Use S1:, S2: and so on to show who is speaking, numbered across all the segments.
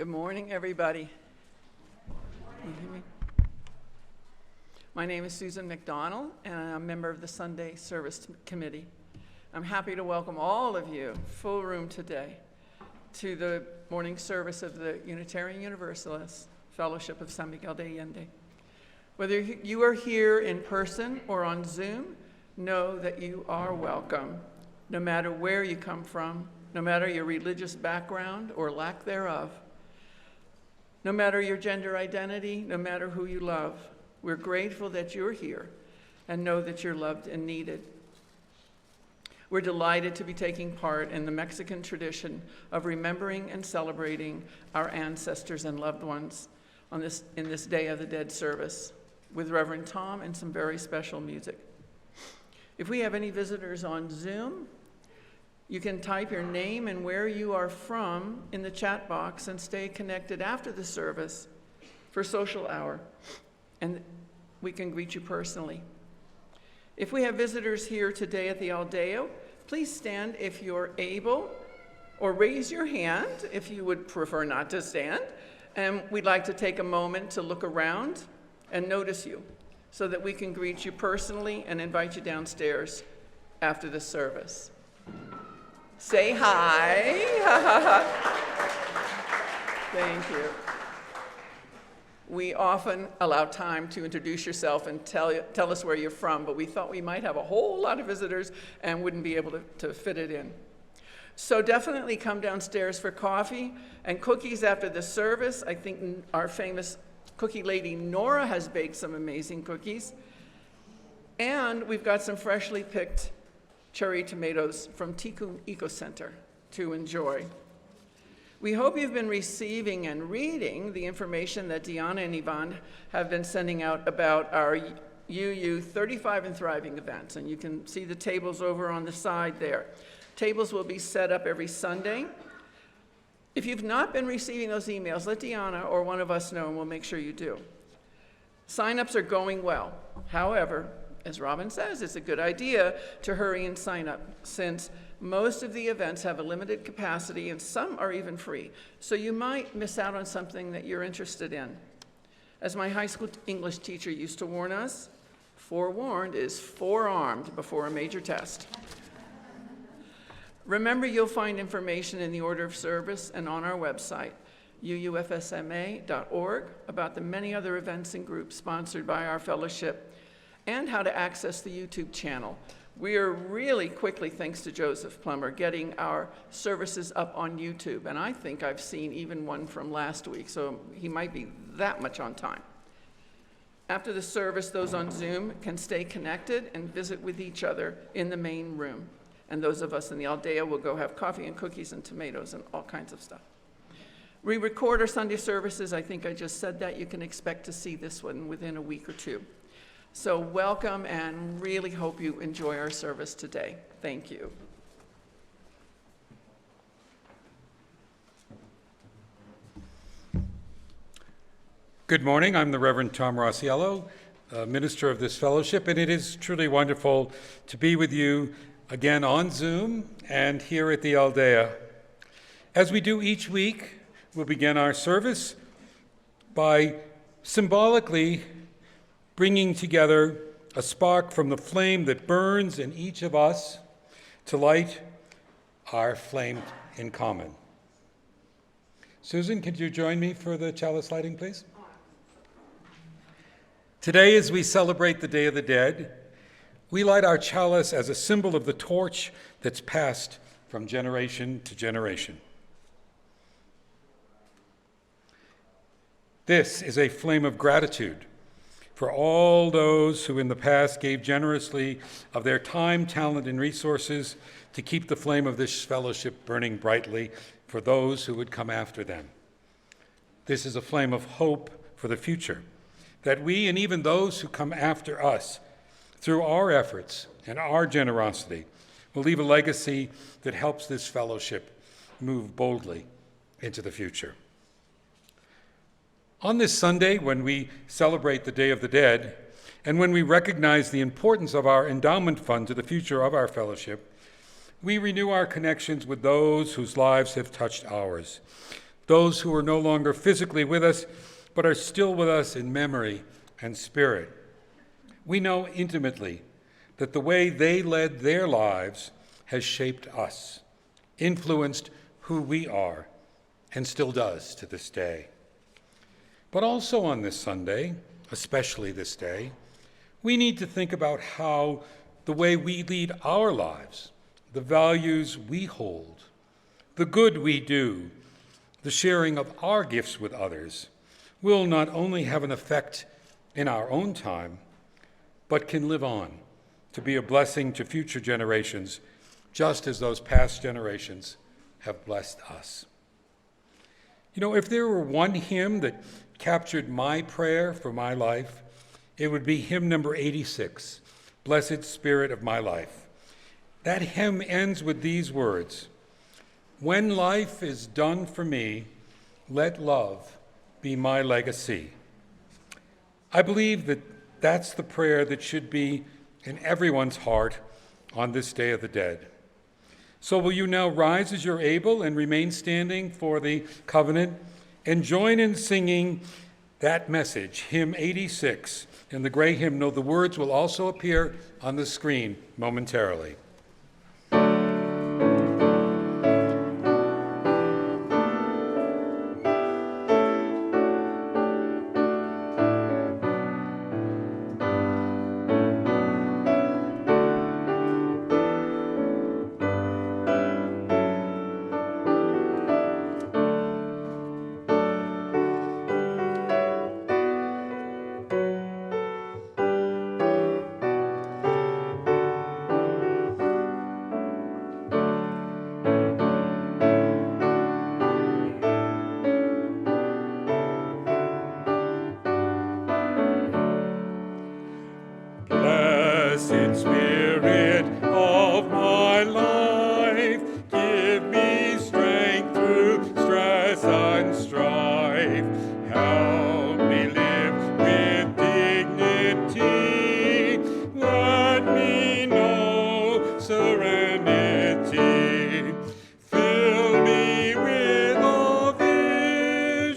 S1: Good morning, everybody. Can you hear me? My name is Susan McDonald, and I'm a member of the Sunday Service Committee. I'm happy to welcome all of you, full room today, to the morning service of the Unitarian Universalist Fellowship of San Miguel de Allende. Whether you are here in person or on Zoom, know that you are welcome, no matter where you come from, no matter your religious background or lack thereof, no matter your gender identity, no matter who you love. We're grateful that you're here and know that you're loved and needed. We're delighted to be taking part in the Mexican tradition of remembering and celebrating our ancestors and loved ones in this Day of the Dead service with Reverend Tom and some very special music. If we have any visitors on Zoom, you can type your name and where you are from in the chat box and stay connected after the service for social hour, and we can greet you personally. If we have visitors here today at the Aldeo, please stand if you're able, or raise your hand if you would prefer not to stand. And we'd like to take a moment to look around and notice you so that we can greet you personally and invite you downstairs after the service. Say hi. Thank you. We often allow time to introduce yourself and tell us where you're from, but we thought we might have a whole lot of visitors and wouldn't be able to fit it in. So definitely come downstairs for coffee and cookies after the service. I think our famous cookie lady Nora has baked some amazing cookies. And we've got some freshly picked cherry tomatoes from Tiku Eco Center to enjoy. We hope you've been receiving and reading the information that Diana and Yvonne have been sending out about our UU 35 and Thriving events, and you can see the tables over on the side there. Tables will be set up every Sunday. If you've not been receiving those emails, let Diana or one of us know, and we'll make sure you do. Sign-ups are going well. However, as Robin says, it's a good idea to hurry and sign up, since most of the events have a limited capacity and some are even free. So you might miss out on something that you're interested in. As my high school English teacher used to warn us, forewarned is forearmed before a major test. Remember, you'll find information in the order of service and on our website, UUFSMA.org, about the many other events and groups sponsored by our fellowship, and how to access the YouTube channel. We are really quickly, thanks to Joseph Plummer, getting our services up on YouTube, and I think I've seen even one from last week, so he might be that much on time. After the service, those on Zoom can stay connected and visit with each other in the main room, and those of us in the Aldea will go have coffee and cookies and tomatoes and all kinds of stuff. We record our Sunday services. I think I just said that. You can expect to see this one within a week or two. So welcome, and really hope you enjoy our service today. Thank you.
S2: Good morning. I'm the Reverend Tom Rosiello, minister of this fellowship, and it is truly wonderful to be with you again on Zoom and here at the Aldea. As we do each week, we'll begin our service by symbolically bringing together a spark from the flame that burns in each of us to light our flame in common. Susan, could you join me for the chalice lighting, please? Today, as we celebrate the Day of the Dead, we light our chalice as a symbol of the torch that's passed from generation to generation. This is a flame of gratitude for all those who in the past gave generously of their time, talent, and resources to keep the flame of this fellowship burning brightly for those who would come after them. This is a flame of hope for the future, that we and even those who come after us, through our efforts and our generosity, will leave a legacy that helps this fellowship move boldly into the future. On this Sunday, when we celebrate the Day of the Dead, and when we recognize the importance of our endowment fund to the future of our fellowship, we renew our connections with those whose lives have touched ours, those who are no longer physically with us, but are still with us in memory and spirit. We know intimately that the way they led their lives has shaped us, influenced who we are, and still does to this day. But also on this Sunday, especially this day, we need to think about how the way we lead our lives, the values we hold, the good we do, the sharing of our gifts with others, will not only have an effect in our own time, but can live on to be a blessing to future generations, just as those past generations have blessed us. You know, if there were one hymn that captured my prayer for my life, it would be hymn number 86, Blessed Spirit of My Life. That hymn ends with these words: "When life is done for me, let love be my legacy." I believe that that's the prayer that should be in everyone's heart on this Day of the Dead. So will you now rise as you're able and remain standing for the covenant and join in singing that message, hymn 86, in the gray hymnal. The words will also appear on the screen momentarily.
S3: Blessed Spirit of my life, give me strength through stress and strife. Help me live with dignity. Let me know serenity. Fill me with a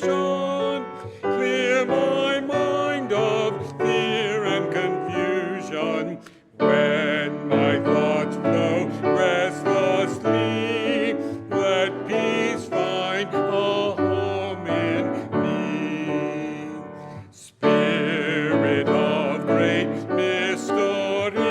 S3: vision. Clear my mind of fear and confusion. When my thoughts flow restlessly, let peace find a home in me. Spirit of great mystery,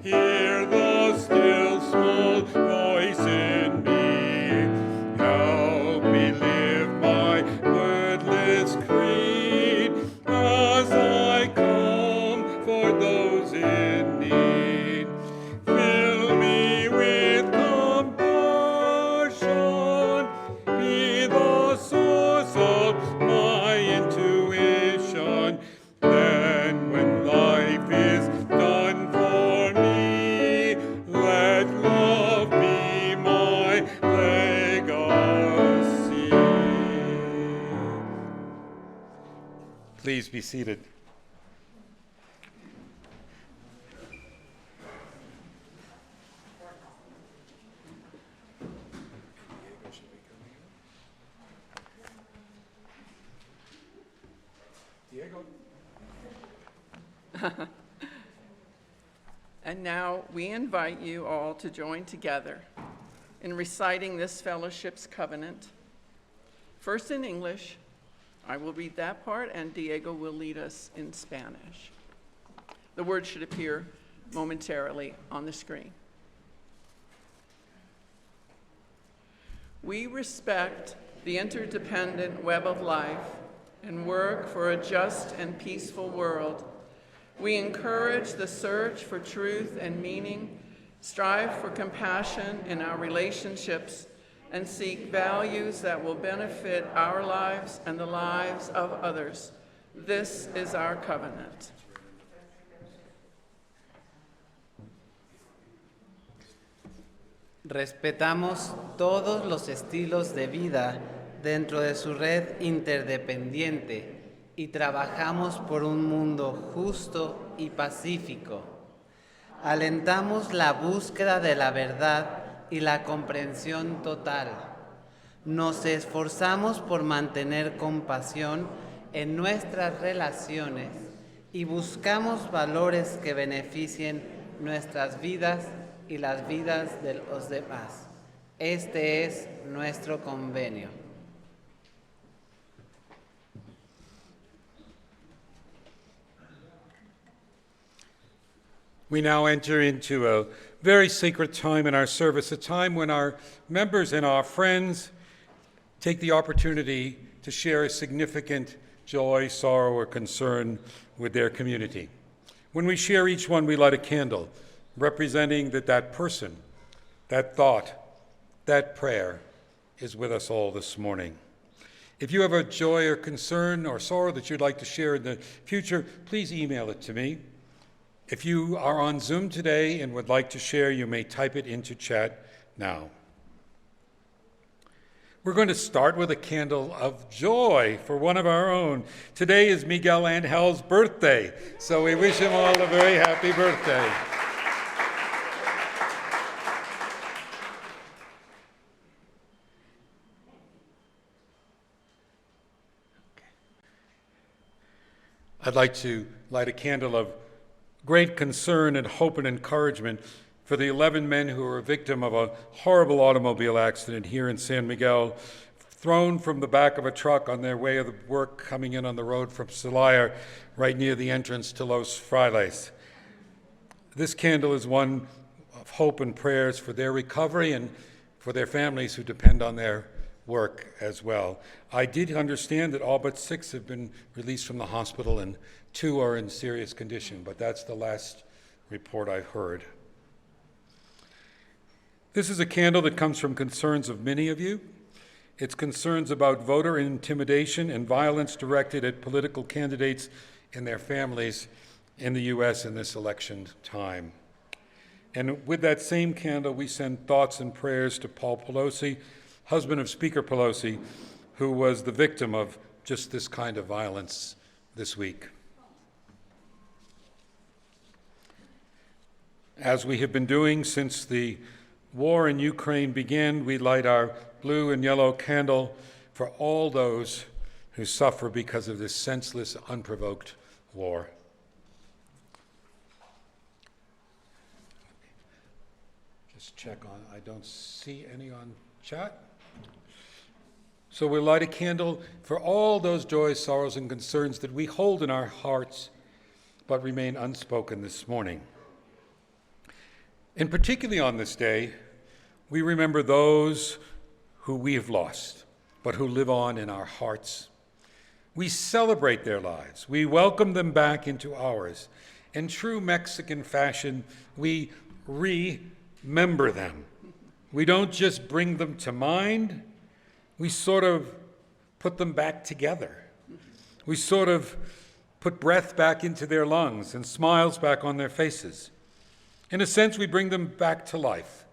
S3: hear the still small voice in me. Help me live my wordless creed as I comfort those in need. Fill me with compassion, be the source of my intuition. Then when life is done for me, let love be my legacy.
S2: Please be seated.
S1: And now we invite you all to join together in reciting this fellowship's covenant. First in English, I will read that part, and Diego will lead us in Spanish. The words should appear momentarily on the screen. We respect the interdependent web of life and work for a just and peaceful world. We encourage the search for truth and meaning, strive for compassion in our relationships, and seek values that will benefit our lives and the lives of others. This is our covenant.
S4: Respetamos todos los estilos de vida dentro de su red interdependiente y trabajamos por un mundo justo y pacífico. Alentamos la búsqueda de la verdad y la comprensión total. nos esforzamos por mantener compasión en nuestras relaciones y buscamos valores que beneficien nuestras vidas y las vidas de los demás. Este es nuestro convenio.
S2: We now enter into a very sacred time in our service, a time when our members and our friends take the opportunity to share a significant joy, sorrow, or concern with their community. When we share each one, we light a candle, representing that person, that thought, that prayer is with us all this morning. If you have a joy or concern or sorrow that you'd like to share in the future, please email it to me. If you are on Zoom today and would like to share, you may type it into chat now. We're going to start with a candle of joy for one of our own. Today is Miguel Angel's birthday, so we wish him all a very happy birthday. I'd like to light a candle of great concern and hope and encouragement for the 11 men who were a victim of a horrible automobile accident here in San Miguel, thrown from the back of a truck on their way of work coming in on the road from Celaya, right near the entrance to Los Frailes. This candle is one of hope and prayers for their recovery and for their families who depend on their work as well. I did understand that all but 6 have been released from the hospital and 2 are in serious condition, but that's the last report I've heard. This is a candle that comes from concerns of many of you. It's concerns about voter intimidation and violence directed at political candidates and their families in the U.S. in this election time. And with that same candle, we send thoughts and prayers to Paul Pelosi, husband of Speaker Pelosi, who was the victim of just this kind of violence this week. As we have been doing since the war in Ukraine began, we light our blue and yellow candle for all those who suffer because of this senseless, unprovoked war. Just check on, I don't see any on chat. So we'll light a candle for all those joys, sorrows, and concerns that we hold in our hearts but remain unspoken this morning. And particularly on this day, we remember those who we have lost, but who live on in our hearts. We celebrate their lives. We welcome them back into ours. In true Mexican fashion, we remember them. We don't just bring them to mind, we sort of put them back together. We sort of put breath back into their lungs and smiles back on their faces. In a sense, we bring them back to life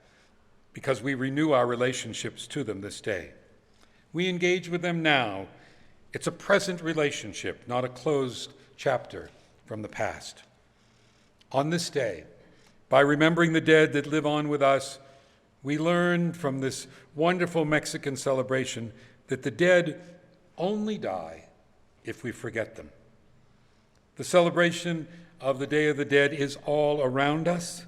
S2: because we renew our relationships to them this day. We engage with them now. It's a present relationship, not a closed chapter from the past. On this day, by remembering the dead that live on with us, we learn from this wonderful Mexican celebration that the dead only die if we forget them. The celebration of the Day of the Dead is all around us,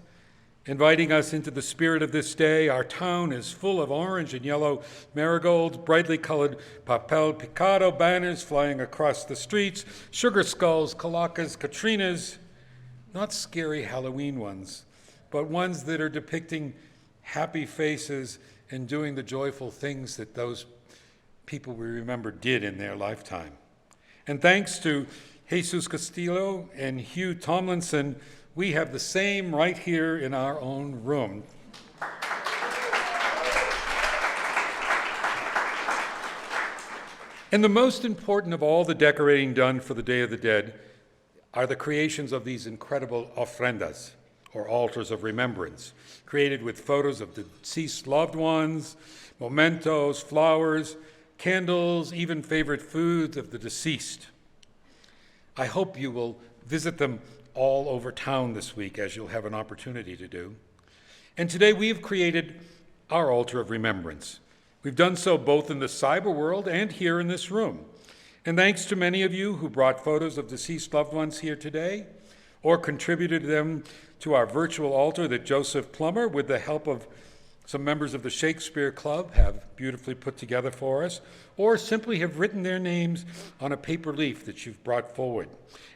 S2: inviting us into the spirit of this day. Our town is full of orange and yellow marigolds, brightly colored papel picado banners flying across the streets, sugar skulls, calacas, Katrinas, not scary Halloween ones, but ones that are depicting happy faces and doing the joyful things that those people we remember did in their lifetime. And thanks to Jesus Castillo and Hugh Tomlinson, we have the same right here in our own room. And the most important of all the decorating done for the Day of the Dead are the creations of these incredible ofrendas, or altars of remembrance, created with photos of deceased loved ones, mementos, flowers, candles, even favorite foods of the deceased. I hope you will visit them all over town this week, as you'll have an opportunity to do. And today we have created our altar of remembrance We've done so both in the cyber world and here in this room. And thanks to many of you who brought photos of deceased loved ones here today or contributed them to our virtual altar that Joseph Plummer, with the help of some members of the Shakespeare Club, have beautifully put together for us, or simply have written their names on a paper leaf that you've brought forward.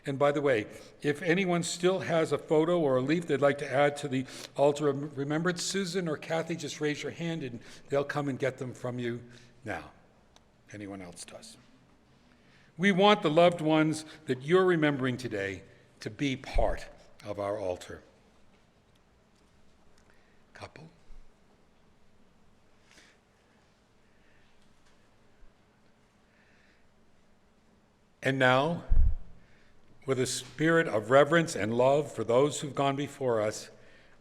S2: And by the way, if anyone still has a photo or a leaf they'd like to add to the altar of remembrance, Susan or Kathy, just raise your hand and they'll come and get them from you now. Anyone else does. We want the loved ones that you're remembering today to be part of our altar. Couple. And now, with a spirit of reverence and love for those who've gone before us,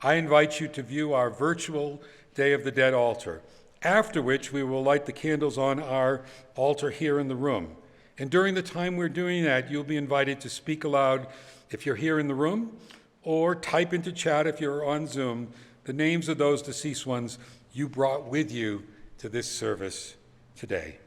S2: I invite you to view our virtual Day of the Dead altar, after which we will light the candles on our altar here in the room. And during the time we're doing that, you'll be invited to speak aloud if you're here in the room, or type into chat if you're on Zoom the names of those deceased ones you brought with you to this service today.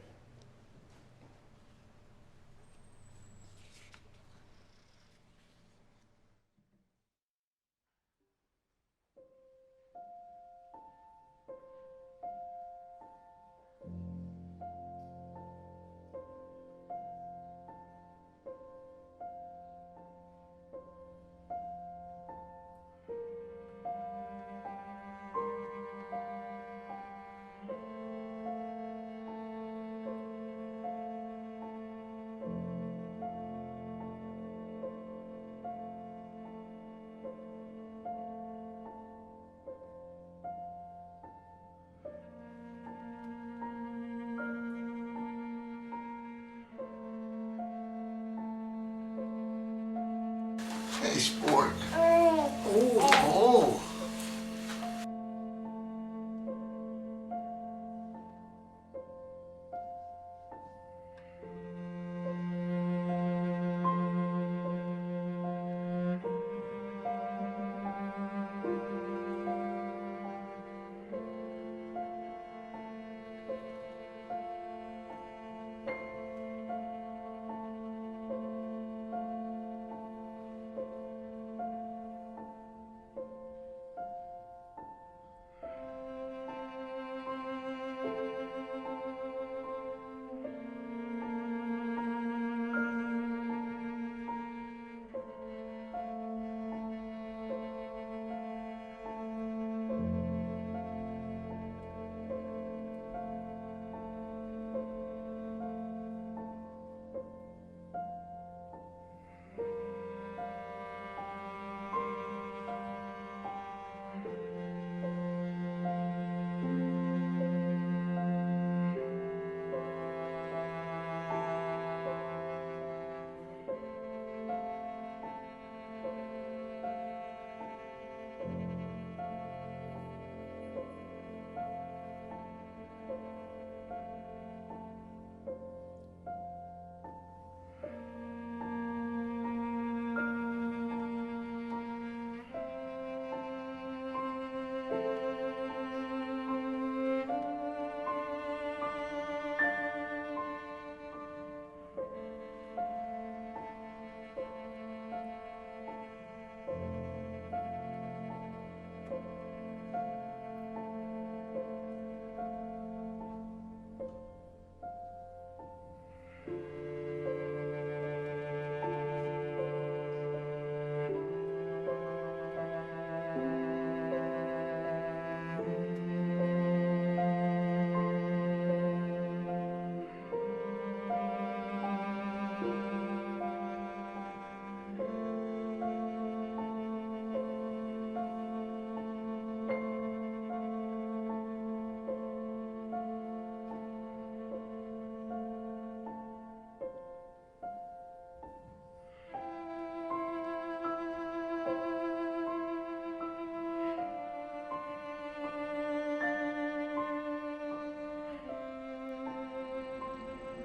S5: Hey, sport. Oh.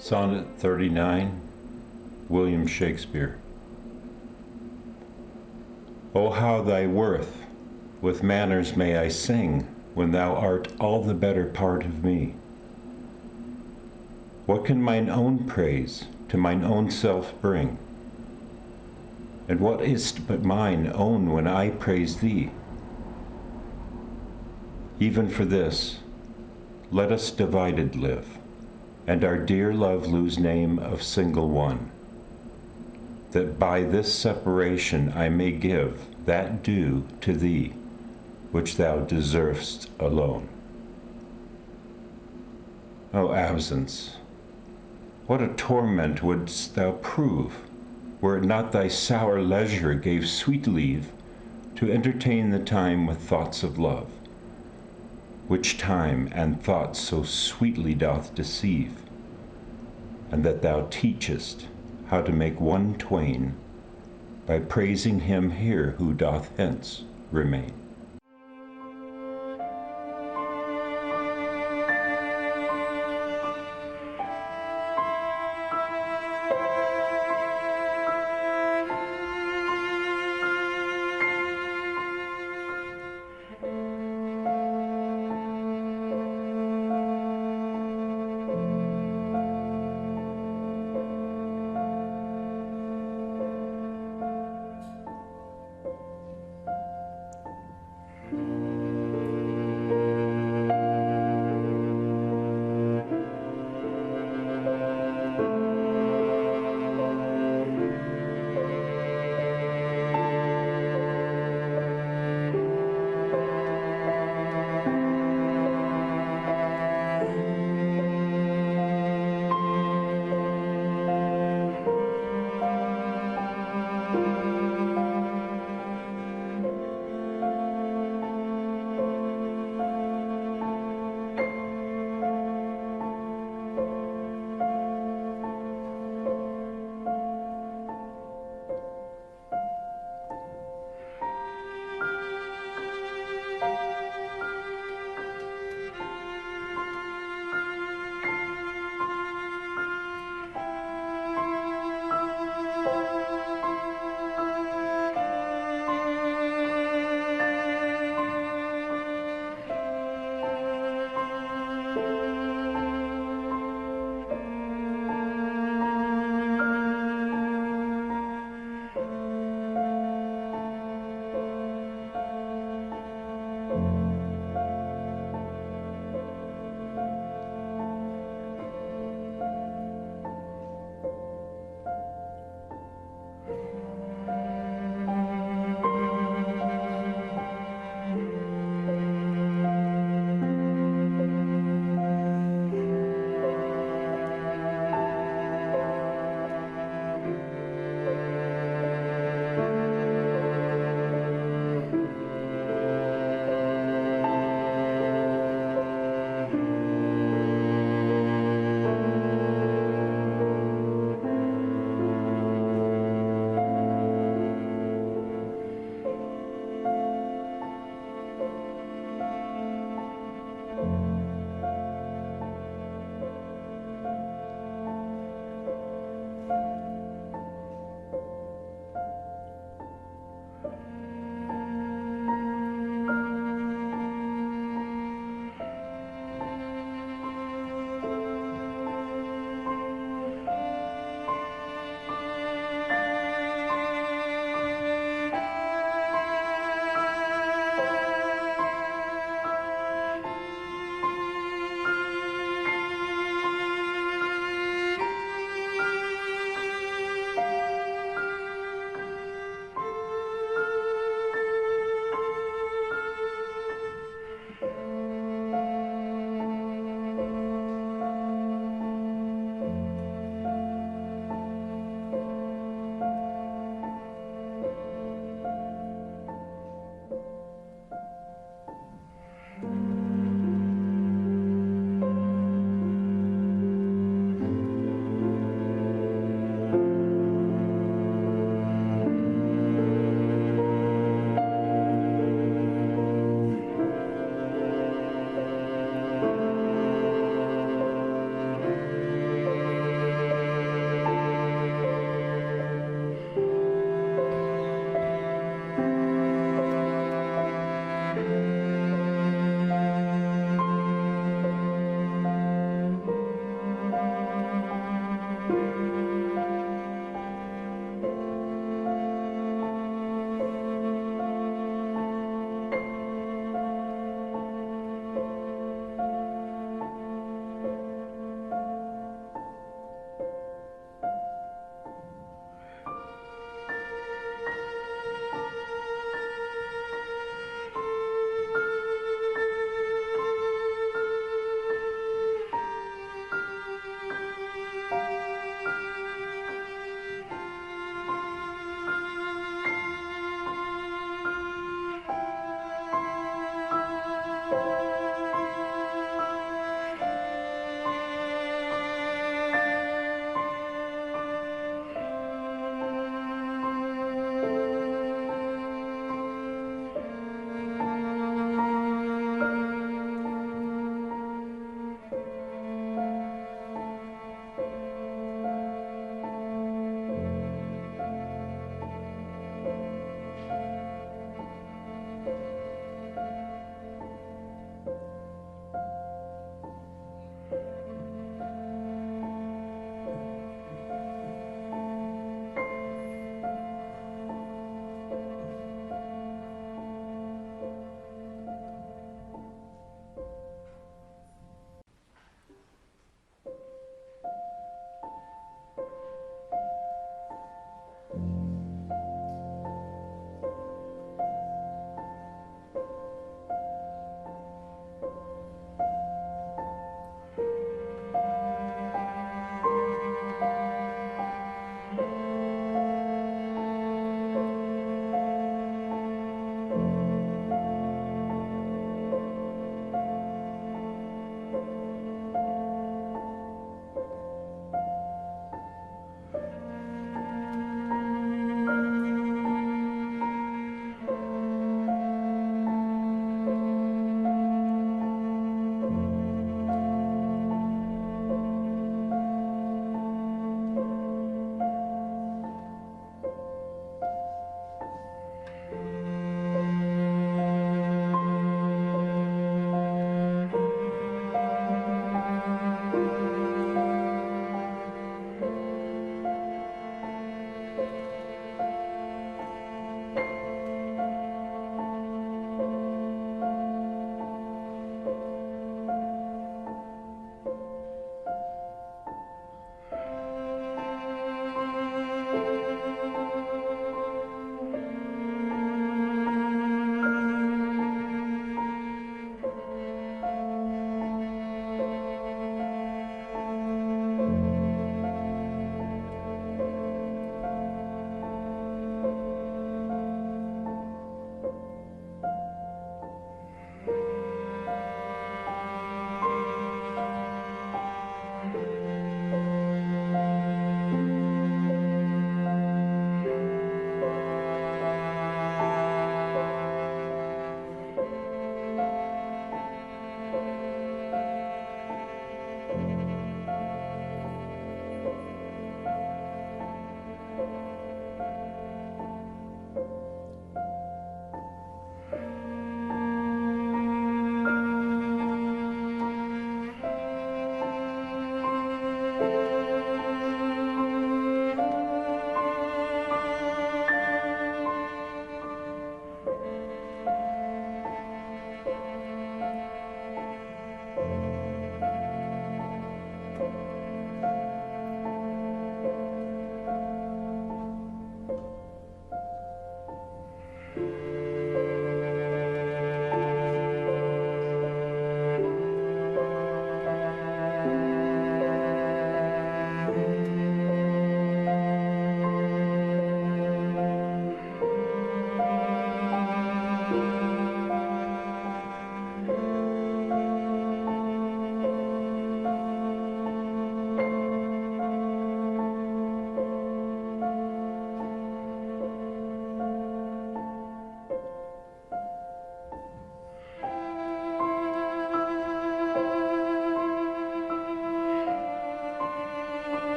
S6: Sonnet 39, William Shakespeare. O how thy worth with manners may I sing, when thou art all the better part of me. What can mine own praise to mine own self bring? And what is't but mine own when I praise thee? Even for this, let us divided live, and our dear love lose name of single one, that by this separation I may give that due to thee, which thou deservest alone. O absence, what a torment wouldst thou prove, were it not thy sour leisure gave sweet leave to entertain the time with thoughts of love, which time and thought so sweetly doth deceive, and that thou teachest how to make one twain by praising him here who doth hence remain.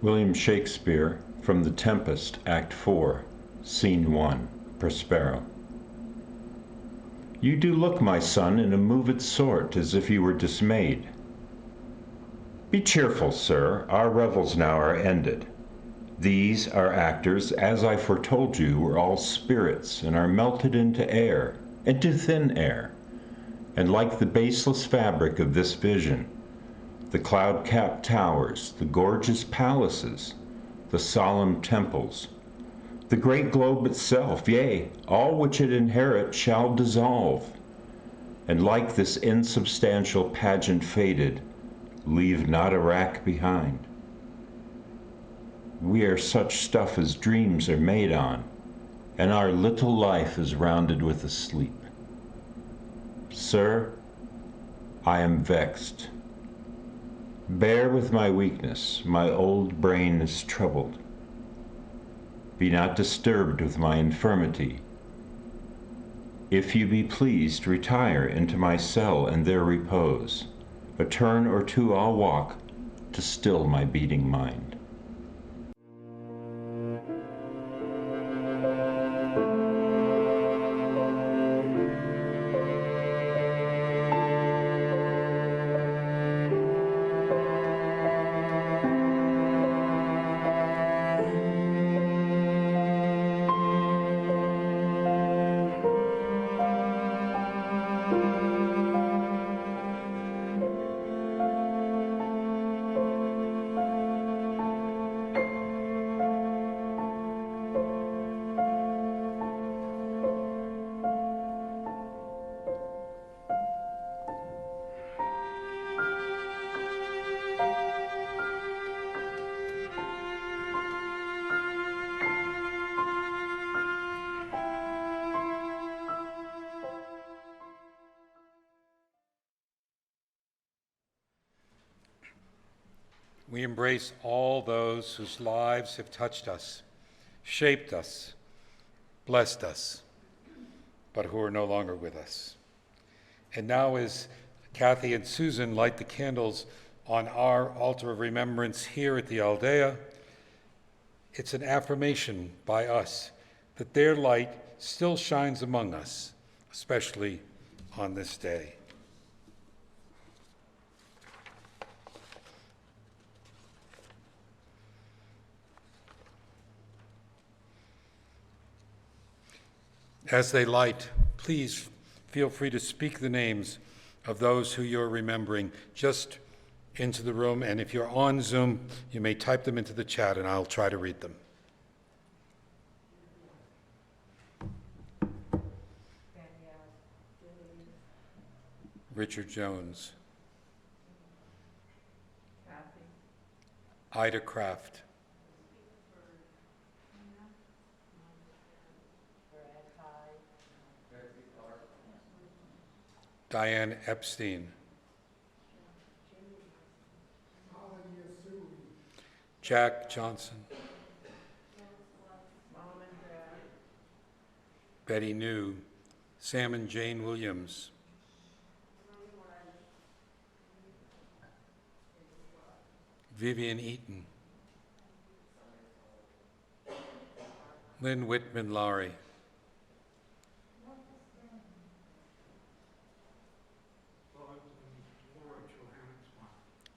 S6: William Shakespeare, from The Tempest, Act 4, Scene 1, Prospero. You do look, my son, in a moved sort, as if you were dismayed. Be cheerful, sir, our revels now are ended. These, our actors, as I foretold you, were all spirits, and are melted into air, into thin air, and like the baseless fabric of this vision, the cloud-capped towers, the gorgeous palaces, the solemn temples, the great globe itself, yea, all which it inherit shall dissolve, and like this insubstantial pageant faded, leave not a rack behind. We are such stuff as dreams are made on, and our little life is rounded with a sleep. Sir, I am vexed. Bear with my weakness, my old brain is troubled. Be not disturbed with my infirmity. If you be pleased, retire into my cell and there repose. A turn or two I'll walk to still my beating mind.
S2: We embrace all those whose lives have touched us, shaped us, blessed us, but who are no longer with us. And now as Kathy and Susan light the candles on our altar of remembrance here at the Aldea, it's an affirmation by us that their light still shines among us, especially on this day. As they light, please feel free to speak the names of those who you're remembering just into the room, and if you're on Zoom, you may type them into the chat and I'll try to read them. Richard Jones. Ida Kraft. Diane Epstein. Jack Johnson. Betty New. Sam and Jane Williams. Vivian Eaton. Lynn Whitman Lowry.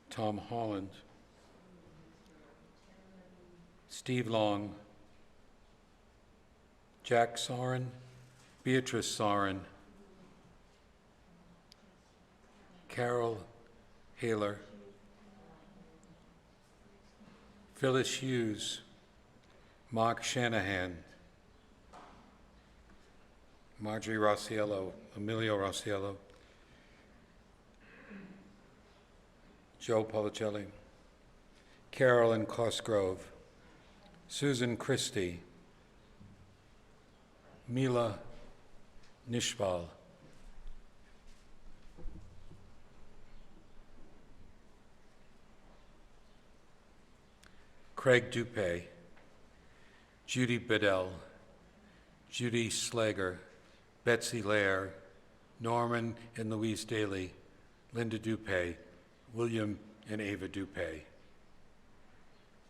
S2: Tom Holland. Steve Long. Jack Soren. Beatrice Soren. Carol Haler. Phyllis Hughes. Mark Shanahan. Marjorie Rosiello. Emilio Rosiello. Joe Policelli, Carolyn Cosgrove, Susan Christie, Mila Nishbal, Craig Dupé, Judy Bedell, Judy Slager, Betsy Lair, Norman and Louise Daly, Linda Dupé, William and Ava Dupé.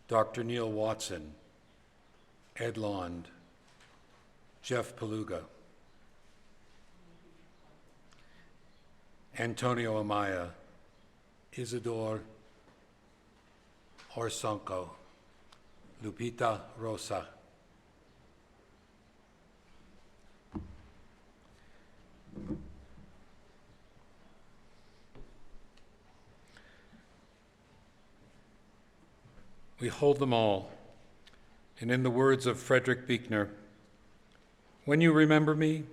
S2: Dr. Neil Watson, Ed Lond, Jeff Paluga, Antonio Amaya, Isidore Orsonco, Lupita Rosa, we hold them all, and in the words of Frederick Buechner, when you remember me,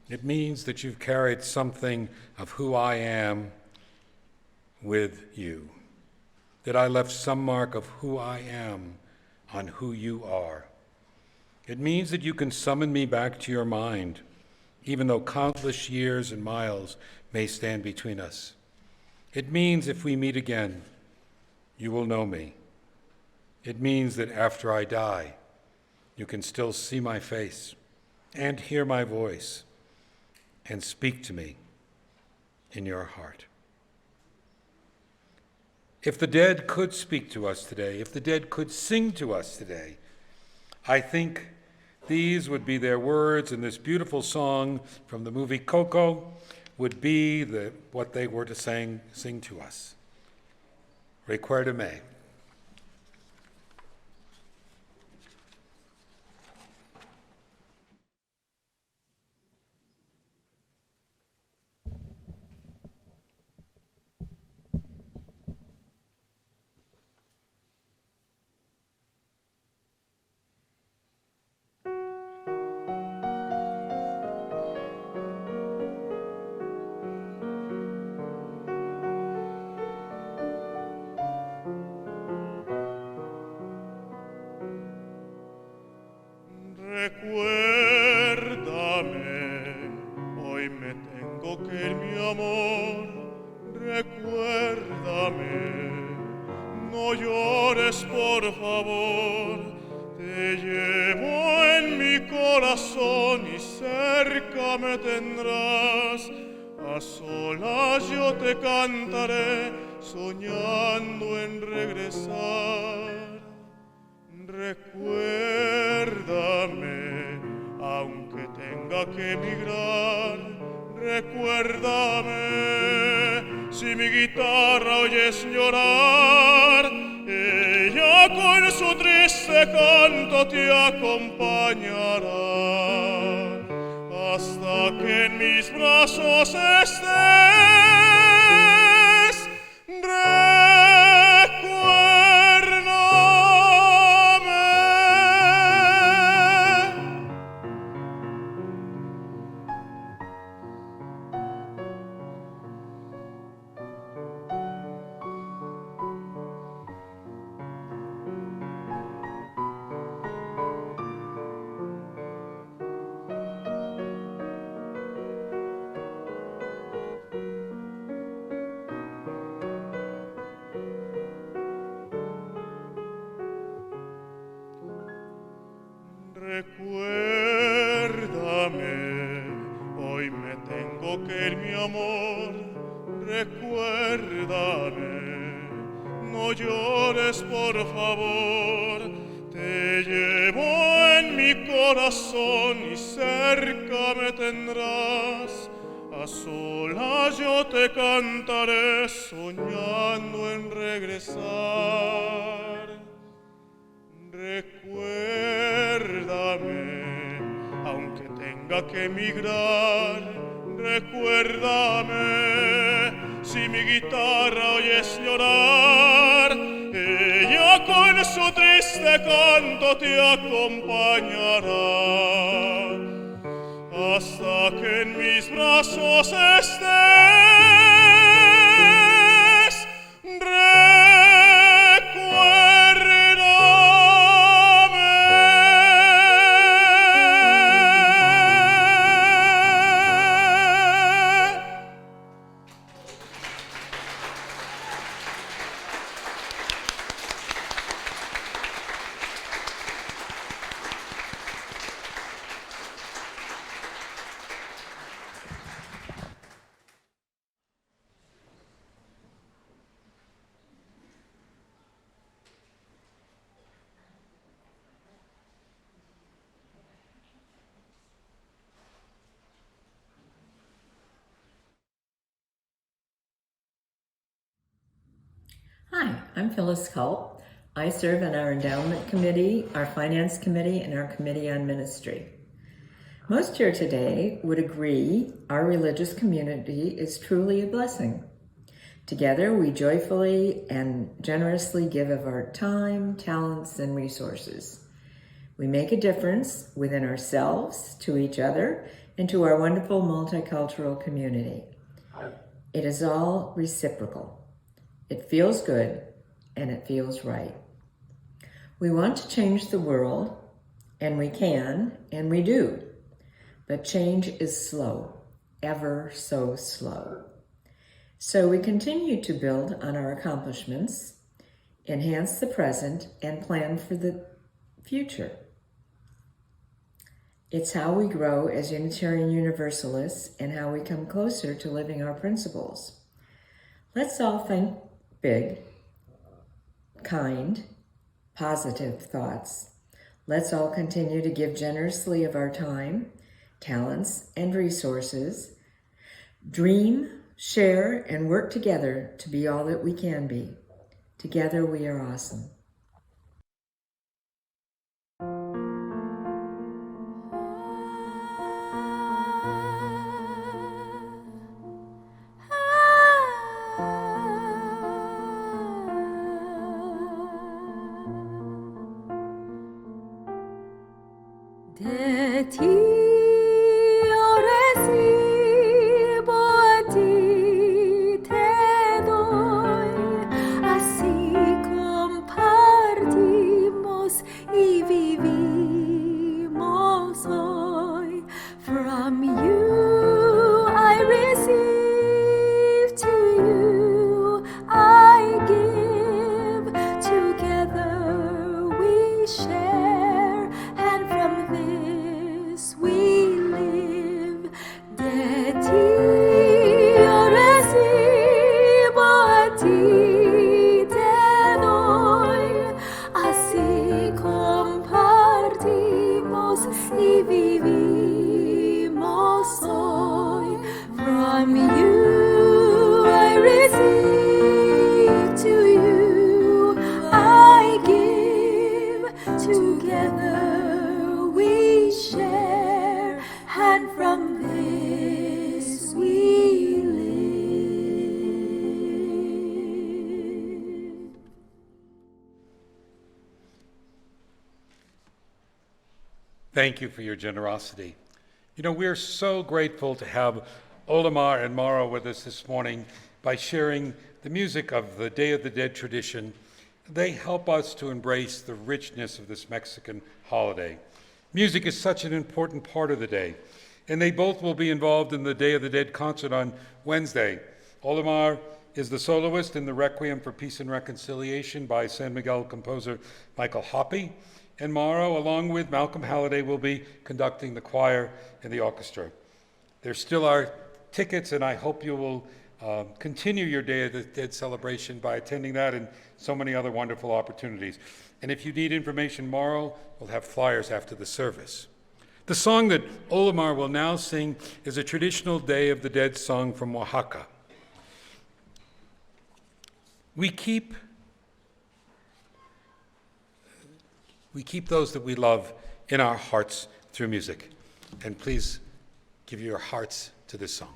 S2: it means that you've carried something of who I am with you, that I left some mark of who I am on who you are. It means that you can summon me back to your mind, even though countless years and miles may stand between us. It means if we meet again, you will know me. It means that after I die, you can still see my face and hear my voice and speak to me in your heart. If the dead could speak to us today, if the dead could sing to us today, I think these would be their words, and this beautiful song from the movie Coco would be what they were to sing to us. Recuérdame.
S3: Recuérdame, hoy me tengo que ir, mi amor. Recuérdame, no llores por favor. Te llevo en mi corazón y cerca me tendrás. A solas yo te cantaré, soñando en regresar. Recuérdame, aunque tenga que emigrar. Recuérdame, si mi guitarra oyes llorar, ella con su triste canto te acompañará hasta que en mis brazos estés. Recuérdame, hoy me tengo que ir, mi amor. Recuérdame, no llores por favor. Te llevo en mi corazón y cerca me tendrás. A solas yo te cantaré, soñando en regresar. Recuérdame, aunque tenga que emigrar. Recuérdame, si mi guitarra oyes llorar, ella con su triste canto te acompañará hasta que en mis brazos estés.
S7: Hi, I'm Phyllis Culp. I serve on our endowment committee, our finance committee, and our committee on ministry. Most here today would agree our religious community is truly a blessing. Together, we joyfully and generously give of our time, talents, and resources. We make a difference within ourselves, to each other, and to our wonderful multicultural community. It is all reciprocal. It feels good, and it feels right. We want to change the world, and we can, and we do. But change is slow, ever so slow. So we continue to build on our accomplishments, enhance the present, and plan for the future. It's how we grow as Unitarian Universalists and how we come closer to living our principles. Let's all think big, kind, positive thoughts. Let's all continue to give generously of our time, talents, and resources. Dream, share, and work together to be all that we can be. Together we are awesome.
S8: De ti yo recibo, a ti te doy, así compartimos y vivimos hoy. From you I receive, to you I give, together we share, and from this we live. De ti yo recibo, a ti te doy, así compartimos y vivimos hoy. From you I receive, to you I give, together we share, and from this we live.
S2: Thank you for your generosity. You know, we're so grateful to have Olimar and Mauro with us this morning by sharing the music of the Day of the Dead tradition. They help us to embrace the richness of this Mexican holiday. Music is such an important part of the day, and they both will be involved in the Day of the Dead concert on Wednesday. Olimar is the soloist in the Requiem for Peace and Reconciliation by San Miguel composer Michael Hoppe, and Mauro, along with Malcolm Halliday, will be conducting the choir and the orchestra. There still are tickets, and I hope you will continue your Day of the Dead celebration by attending that and so many other wonderful opportunities. And if you need information, Mauro will have flyers after the service. The song that Olimar will now sing is a traditional Day of the Dead song from Oaxaca. We keep those that we love in our hearts through music. And please give your hearts to this song.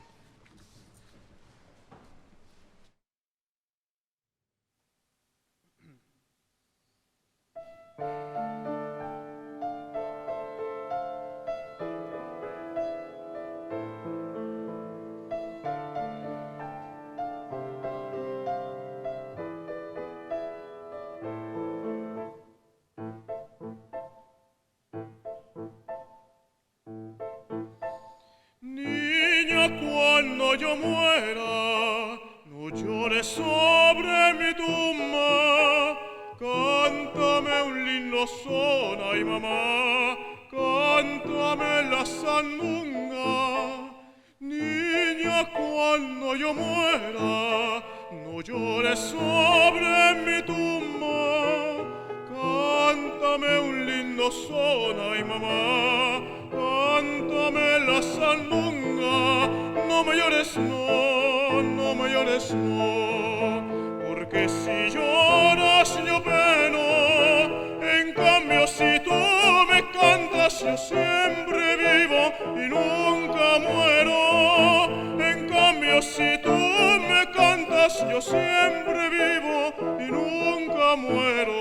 S3: Cuando yo muera, no llores sobre mi tumba, cántame un lindo son, ay mamá, cántame la sandunga. Niña, cuando yo muera, no llores sobre mi tumba, cántame un lindo son, ay mamá, cántame la sandunga. No me llores, no, no me llores, no, porque porque si lloras yo peno, en cambio si tú me cantas yo siempre vivo y nunca muero. En cambio si tú me cantas yo siempre vivo y nunca muero.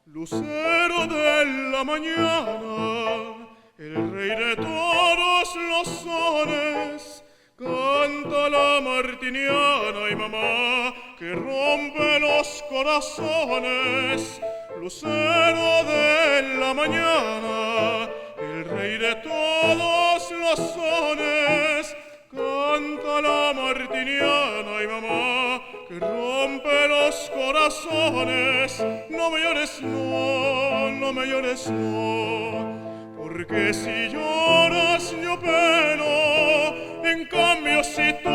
S3: Lucero de la mañana, el rey de todos los sones, canta la martiniana y mamá que rompe los corazones. Lucero de la mañana, el rey de todos los sones, canta la martiniana y mamá que rompe los corazones. No me llores, no, no me llores, no, porque si lloras yo peno. En cambio si tú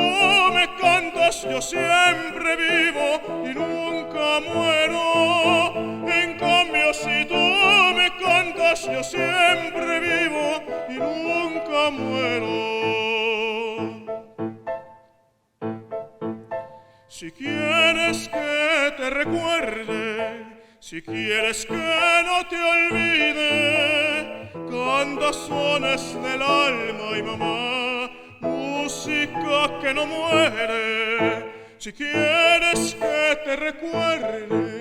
S3: me cantas yo siempre vivo y nunca muero. En cambio si tú me cantas yo siempre vivo y nunca muero. Si quieres que te recuerde, si quieres que no te olvide, canta sones del alma y mamá, música que no muere. Si quieres que te recuerde,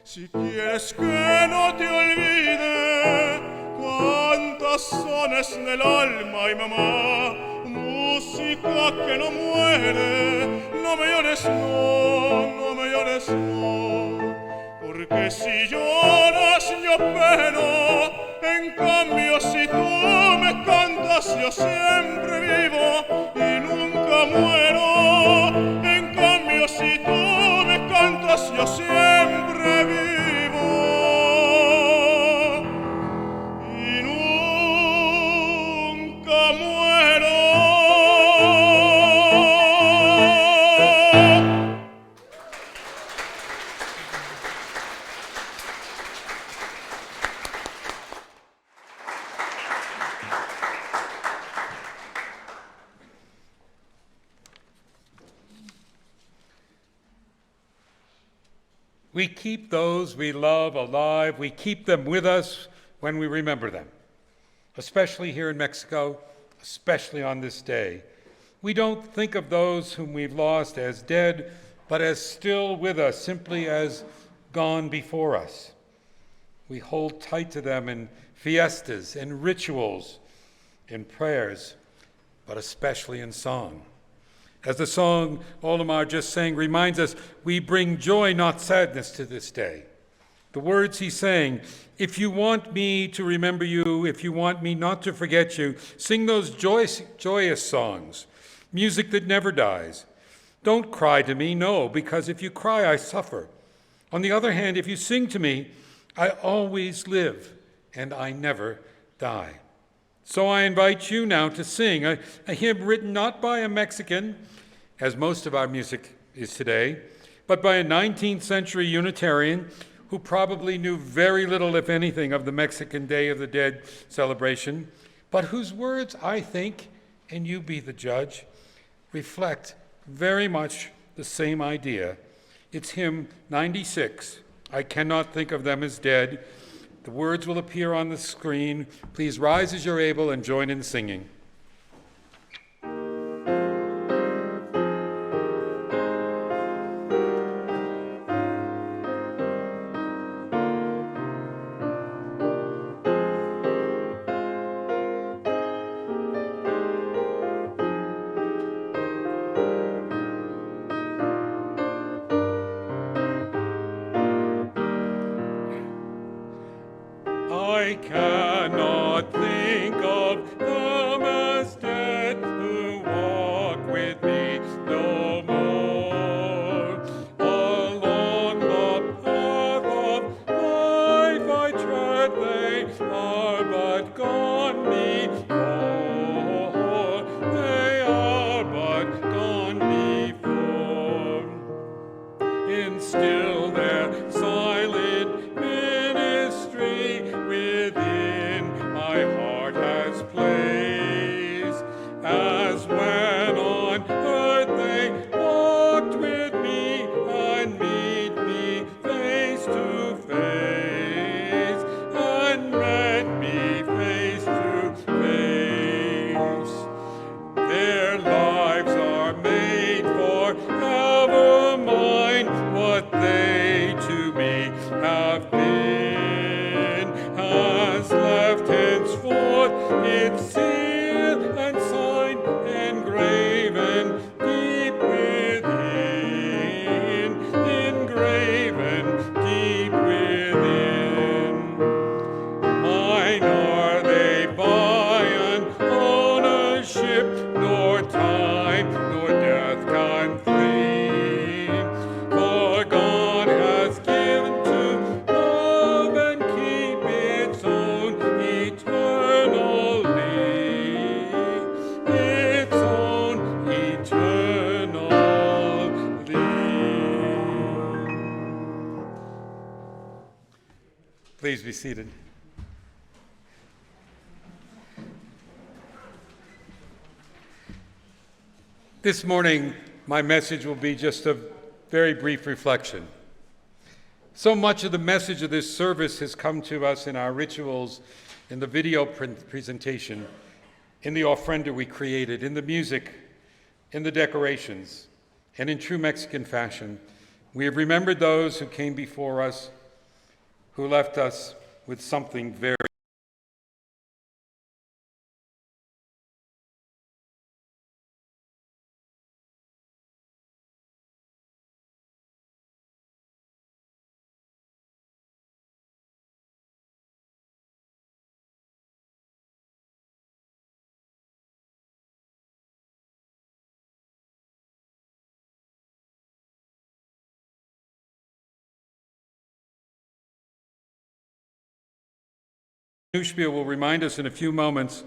S3: si quieres que no te olvide, canta sones del alma y mamá, música que no muere. No me llores, no, no me llores, no, porque si lloras yo peno. En cambio si tú me cantas yo siempre vivo y nunca muero. En cambio si tú me cantas yo siempre vivo y nunca muero.
S2: We keep those we love alive. We keep them with us when we remember them, especially here in Mexico, especially on this day. We don't think of those whom we've lost as dead, but as still with us, simply as gone before us. We hold tight to them in fiestas, in rituals, in prayers, but especially in song. As the song Olimar just sang reminds us, we bring joy, not sadness, to this day. The words he's saying, if you want me to remember you, if you want me not to forget you, sing those joyous songs, music that never dies. Don't cry to me, no, because if you cry, I suffer. On the other hand, if you sing to me, I always live and I never die. So I invite you now to sing a hymn written not by a Mexican, as most of our music is today, but by a 19th century Unitarian who probably knew very little, if anything, of the Mexican Day of the Dead celebration, but whose words, I think, and you be the judge, reflect very much the same idea. It's hymn 96, I Cannot Think of Them as Dead. The words will appear on the screen. Please rise as you're able and join in singing.
S9: I cannot think of them as dead who walk with me no more. Along the path of life I tread, they are but gone before. They are but gone before. Instill their silent ministry within my heart has placed.
S2: be seated. This morning, my message will be just a very brief reflection. So much of the message of this service has come to us in our rituals, in the video presentation, in the ofrenda we created, in the music, in the decorations, and in true Mexican fashion. We have remembered those who came before us, who left us with something very Neuspiel will remind us in a few moments,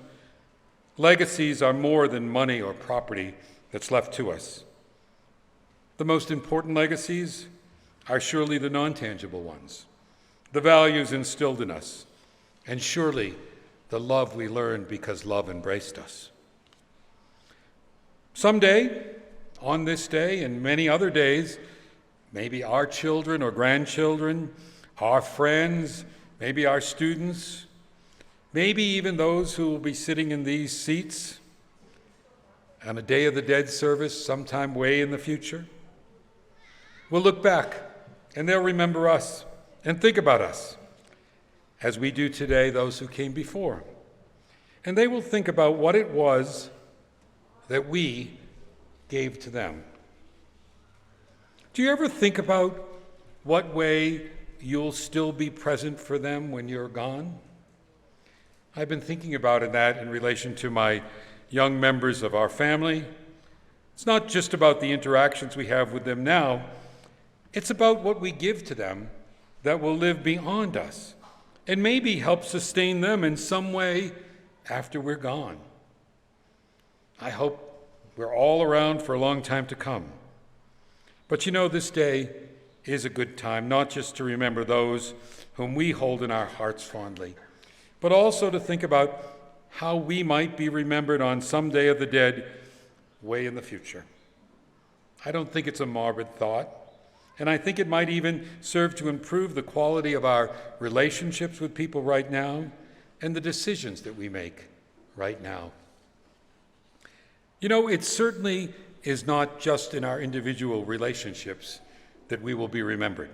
S2: legacies are more than money or property that's left to us. The most important legacies are surely the non-tangible ones, the values instilled in us, and surely the love we learned because love embraced us. Someday, on this day and many other days, maybe our children or grandchildren, our friends, maybe our students, maybe even those who will be sitting in these seats on a Day of the Dead service sometime way in the future, will look back and they'll remember us and think about us as we do today those who came before. And they will think about what it was that we gave to them. Do you ever think about what way you'll still be present for them when you're gone? I've been thinking about that in relation to my young members of our family. It's not just about the interactions we have with them now, it's about what we give to them that will live beyond us and maybe help sustain them in some way after we're gone. I hope we're all around for a long time to come. But you know, this day is a good time, not just to remember those whom we hold in our hearts fondly, but also to think about how we might be remembered on some Day of the Dead way in the future. I don't think it's a morbid thought, and I think it might even serve to improve the quality of our relationships with people right now and the decisions that we make right now. You know, it certainly is not just in our individual relationships that we will be remembered.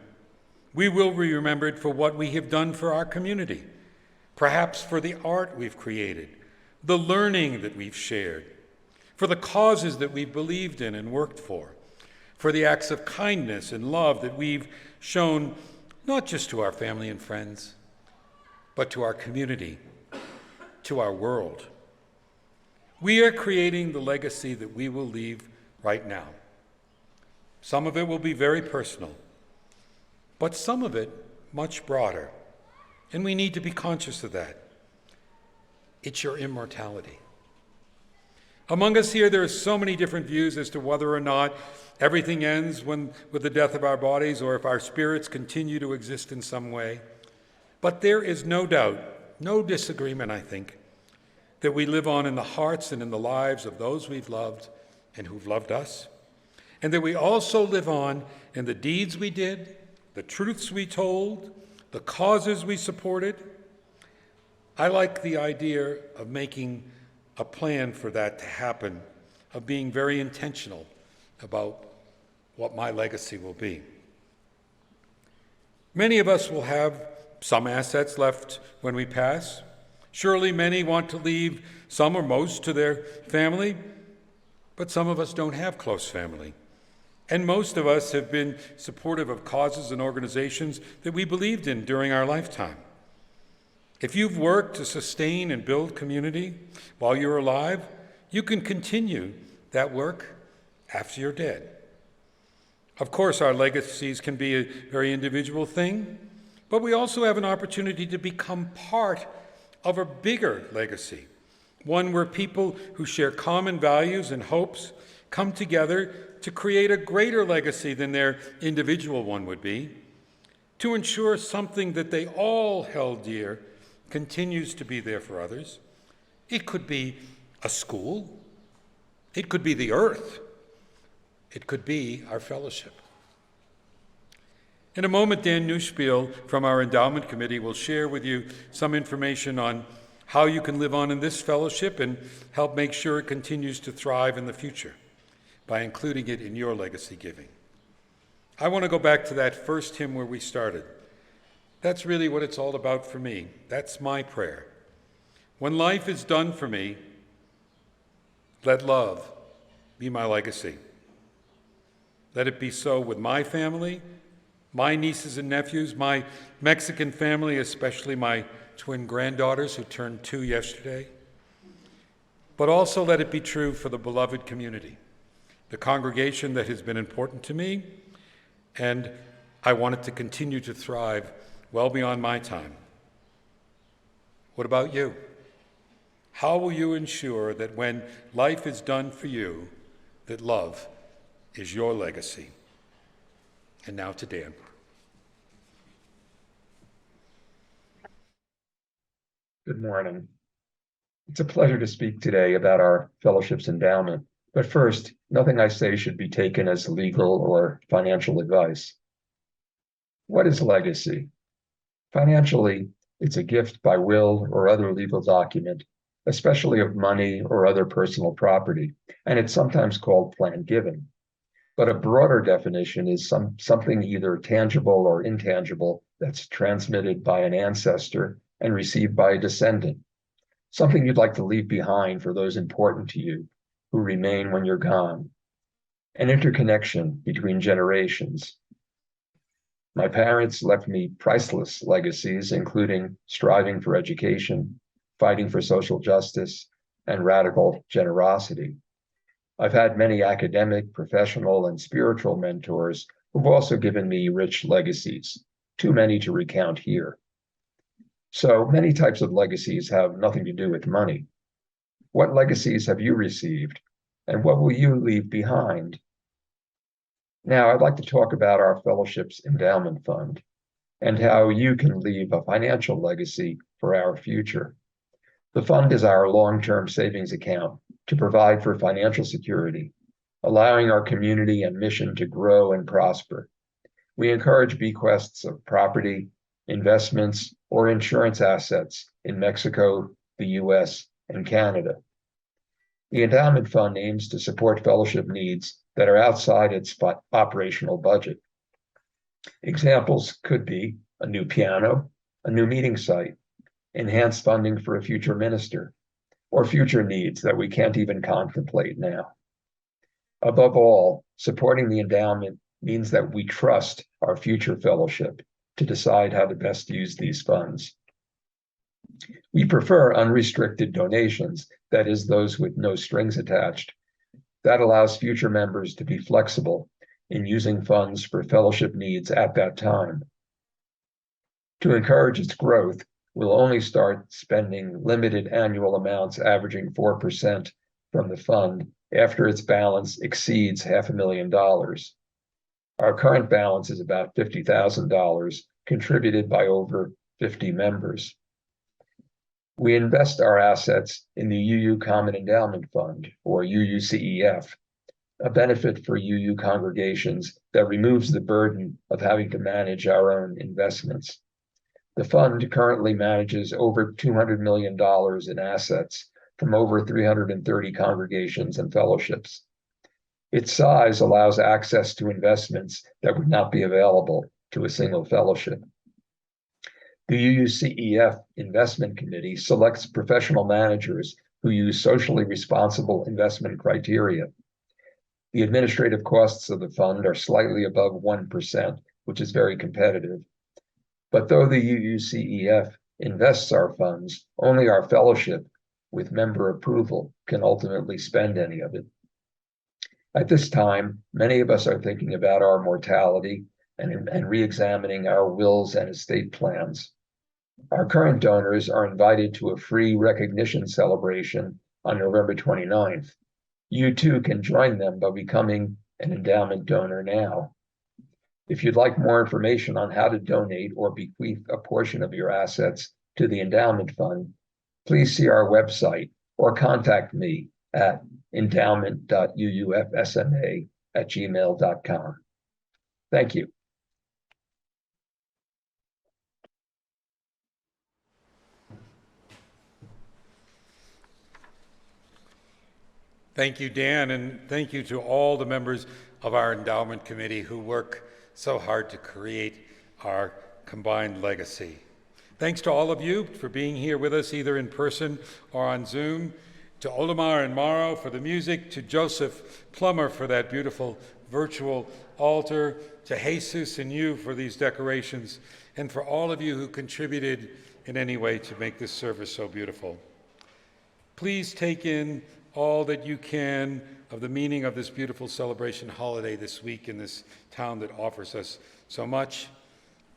S2: We will be remembered for what we have done for our community, perhaps for the art we've created, the learning that we've shared, for the causes that we've believed in and worked for the acts of kindness and love that we've shown not just to our family and friends, but to our community, to our world. We are creating the legacy that we will leave right now. Some of it will be very personal, but some of it much broader. And we need to be conscious of that. It's your immortality. Among us here, there are so many different views as to whether or not everything ends with the death of our bodies or if our spirits continue to exist in some way. But there is no doubt, no disagreement, I think, that we live on in the hearts and in the lives of those we've loved and who've loved us, and that we also live on in the deeds we did, the truths we told, the causes we supported. I like the idea of making a plan for that to happen, of being very intentional about what my legacy will be. Many of us will have some assets left when we pass. Surely many want to leave some or most to their family, but some of us don't have close family. And most of us have been supportive of causes and organizations that we believed in during our lifetime. If you've worked to sustain and build community while you're alive, you can continue that work after you're dead. Of course, our legacies can be a very individual thing, but we also have an opportunity to become part of a bigger legacy, one where people who share common values and hopes come together to create a greater legacy than their individual one would be. to ensure something that they all held dear continues to be there for others. It could be a school. It could be the earth. It could be our fellowship. In a moment, Dan Neuspiel from our Endowment Committee will share with you some information on how you can live on in this fellowship and help make sure it continues to thrive in the future by including it in your legacy giving. I want to go back to that first hymn where we started. That's really what it's all about for me. That's my prayer. When life is done for me, let love be my legacy. Let it be so with my family, my nieces and nephews, my Mexican family, especially my twin granddaughters who turned 2 yesterday. But also let it be true for the beloved community, the congregation that has been important to me, and I want it to continue to thrive well beyond my time. What about you? How will you ensure that when life is done for you, that love is your legacy? And now to Dan.
S10: Good morning. It's a pleasure to speak today about our fellowship's endowment. But first, nothing I say should be taken as legal or financial advice. What is legacy? Financially, it's a gift by will or other legal document, especially of money or other personal property, and it's sometimes called planned giving. But a broader definition is something either tangible or intangible that's transmitted by an ancestor and received by a descendant, something you'd like to leave behind for those important to you who remain when you're gone, an interconnection between generations. My parents left me priceless legacies, including striving for education, fighting for social justice, and radical generosity. I've had many academic, professional, and spiritual mentors who've also given me rich legacies, too many to recount here. So many types of legacies have nothing to do with money. What legacies have you received, and what will you leave behind? Now, I'd like to talk about our fellowship's endowment fund and how you can leave a financial legacy for our future. The fund is our long-term savings account to provide for financial security, allowing our community and mission to grow and prosper. We encourage bequests of property, investments, or insurance assets in Mexico, the US, and Canada. The endowment fund aims to support fellowship needs that are outside its operational budget. Examples could be a new piano, a new meeting site, enhanced funding for a future minister, or future needs that we can't even contemplate now. Above all, supporting the endowment means that we trust our future fellowship to decide how to best use these funds. We prefer unrestricted donations, that is, those with no strings attached. That allows future members to be flexible in using funds for fellowship needs at that time. To encourage its growth, we'll only start spending limited annual amounts averaging 4% from the fund after its balance exceeds $500,000. Our current balance is about $50,000, contributed by over 50 members. We invest our assets in the UU Common Endowment Fund, or UUCEF, a benefit for UU congregations that removes the burden of having to manage our own investments. The fund currently manages over $200 million in assets from over 330 congregations and fellowships. Its size allows access to investments that would not be available to a single fellowship. The UUCEF Investment Committee selects professional managers who use socially responsible investment criteria. The administrative costs of the fund are slightly above 1%, which is very competitive. But though the UUCEF invests our funds, only our fellowship, with member approval, can ultimately spend any of it. At this time, many of us are thinking about our mortality and re-examining our wills and estate plans. Our current donors are invited to a free recognition celebration on November 29th. You too can join them by becoming an endowment donor now. If you'd like more information on how to donate or bequeath a portion of your assets to the endowment fund, please see our website or contact me at endowment.uufsma@gmail.com. Thank you.
S2: Thank you, Dan, and thank you to all the members of our endowment committee who work so hard to create our combined legacy. Thanks to all of you for being here with us, either in person or on Zoom, to Olimar and Mauro for the music, to Joseph Plummer for that beautiful virtual altar, to Jesus and you for these decorations, and for all of you who contributed in any way to make this service so beautiful. Please take in all that you can of the meaning of this beautiful celebration holiday this week in this town that offers us so much.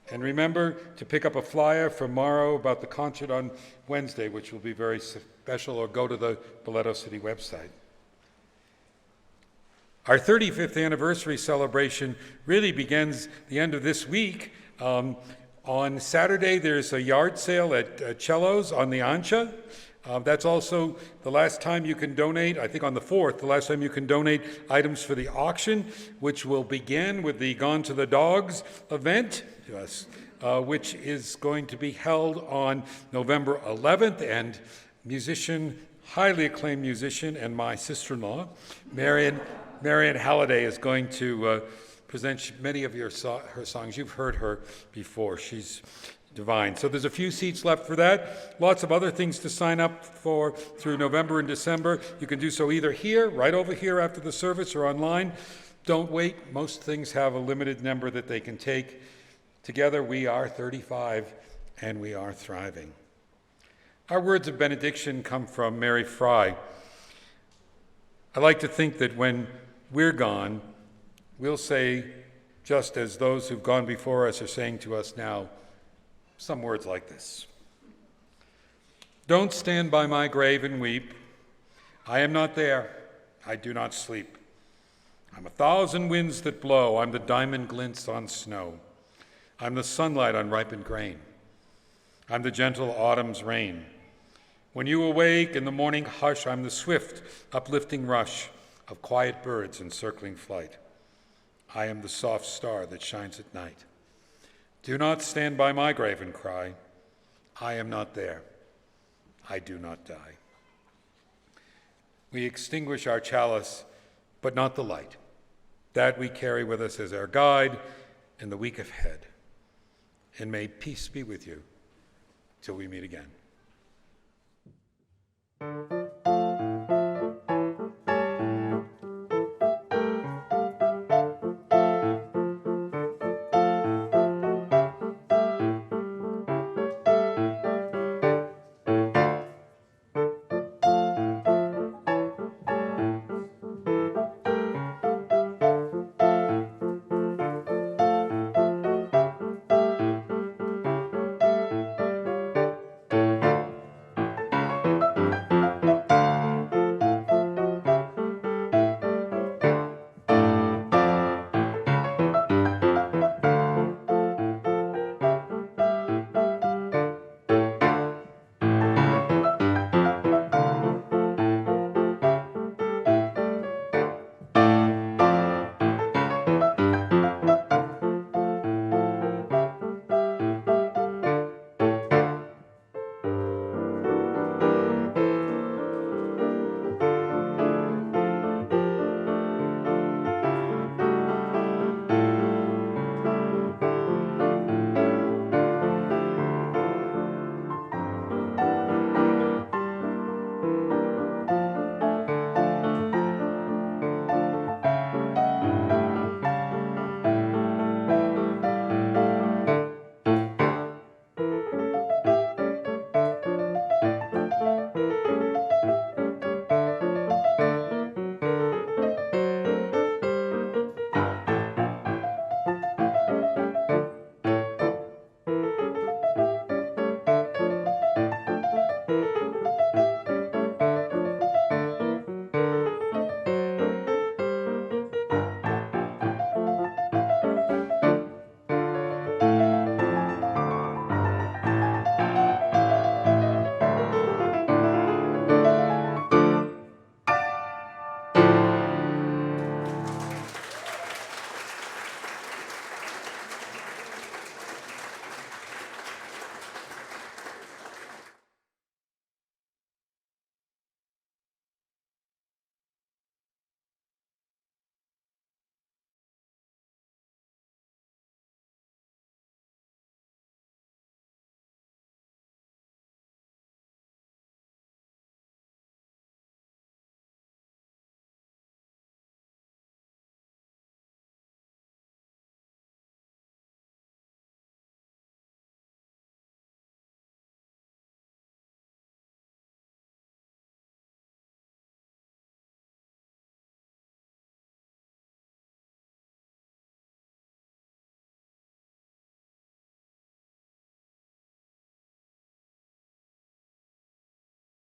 S2: And remember to pick up a flyer from Mauro about the concert on Wednesday, which will be very special, or go to the Boleto City website. Our 35th anniversary celebration really begins the end of this week. On Saturday, there's a yard sale at Cello's on the Ancha. That's also the last time you can donate, I think on the 4th, the last time you can donate items for the auction, which will begin with the Gone to the Dogs event, which is going to be held on November 11th, and highly acclaimed musician, and my sister-in-law, Marian Halliday, is going to present many of her songs. You've heard her before. She's divine. So there's a few seats left for that. Lots of other things to sign up for through November and December. You can do so either here, right over here after the service, or online. Don't wait. Most things have a limited number that they can take. Together we are 35 and we are thriving. Our words of benediction come from Mary Fry. I like to think that when we're gone, we'll say, just as those who've gone before us are saying to us now, some words like this. Don't stand by my grave and weep. I am not there. I do not sleep. I'm 1,000 winds that blow. I'm the diamond glints on snow. I'm the sunlight on ripened grain. I'm the gentle autumn's rain. When you awake in the morning hush, I'm the swift, uplifting rush of quiet birds in circling flight. I am the soft star that shines at night. Do not stand by my grave and cry. I am not there. I do not die. We extinguish our chalice, but not the light. That we carry with us as our guide in the week ahead. And may peace be with you till we meet again.